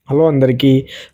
Hello అందరికీ.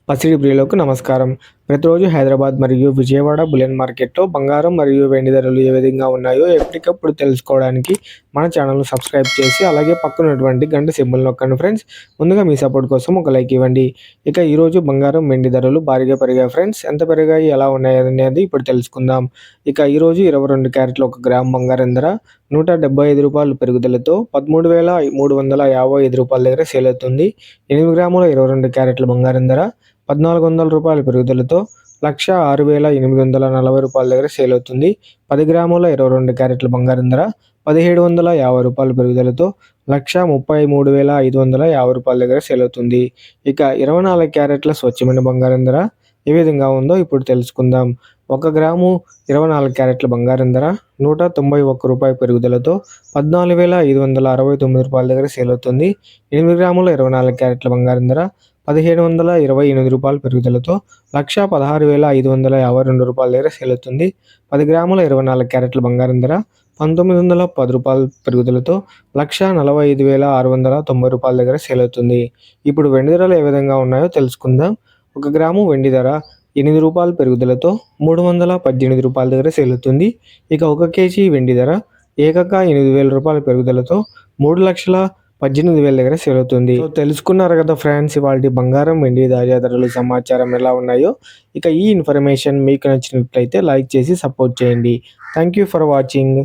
పసిడి ప్రియులకు నమస్కారం. ప్రతిరోజు హైదరాబాద్ మరియు విజయవాడ బులియన్ మార్కెట్‌లో బంగారం మరియు వెండి ధరలు ఏ విధంగా ఉన్నాయో ఎప్పటికప్పుడు తెలుసుకోవడానికి మన ఛానల్‌ను సబ్స్క్రైబ్ చేసి, అలాగే పక్కన ఉన్నటువంటి గంట సింబల్ నొక్కండి ఫ్రెండ్స్. ముందుగా మీ సపోర్ట్ కోసం ఒక లైక్ ఇవ్వండి. ఇక ఈరోజు బంగారం, వెండి ధరలు భారీగా పెరిగాయి ఫ్రెండ్స్. ఎంత పెరిగాయి, ఎలా ఉన్నాయి అనేది ఇప్పుడు తెలుసుకుందాం. ఇక ఈరోజు 22 క్యారెట్ల 1 గ్రామ్ బంగారం ధర రూ. 175 పెరుగుదలతో రూ. 13,355 దగ్గర సేల్ అవుతుంది. 8 గ్రాముల 22 క్యారెట్ల బంగారం ధర రూ. 1,400 పెరుగుదలతో రూ. 1,06,840 దగ్గర సేల్ అవుతుంది. 10 గ్రాముల 22 క్యారెట్ల బంగారం ధర రూ. 1,750 పెరుగుదలతో రూ. 1,33,550 దగ్గర సేల్ అవుతుంది. ఇక 24 క్యారెట్ల స్వచ్ఛమైన బంగారం ధర ఏ విధంగా ఉందో ఇప్పుడు తెలుసుకుందాం. 1 గ్రాము 24 క్యారెట్ల బంగారం ధర రూ. 191 పెరుగుదలతో రూ. 14,569 దగ్గర సేల్ అవుతుంది. 8 గ్రాముల 24 క్యారెట్ల బంగారం ధర రూ. 1,728 పెరుగుదలతో రూ. 1,16,552 దగ్గర సేల్ అవుతుంది. 10 గ్రాముల 24 క్యారెట్ల బంగారం ధర రూ. 1,910 పెరుగుదలతో రూ. 1,45,690 దగ్గర సేల్ అవుతుంది. ఇప్పుడు వెండి ధరలు ఏ విధంగా ఉన్నాయో తెలుసుకుందాం. 1 గ్రాము వెండి ధర రూ. 8 పెరుగుదలతో రూ. 318 దగ్గర సేల్ అవుతుంది. ఇక 1 కేజీ వెండి ధర ఏకంగా రూ. 8,000 పెరుగుదలతో 3,18,000 దగ్గర సేల్ అవుతుంది. సో తెలుసుకున్నారు కదా ఫ్రెండ్స్, ఇవాల్టి బంగారం, వెండి తాజా ధరలు సమాచారం ఎలా ఉన్నాయో. ఇక ఈ ఇన్ఫర్మేషన్ మీకు నచ్చినట్లయితే లైక్ చేసి సపోర్ట్ చేయండి. Thank you for watching.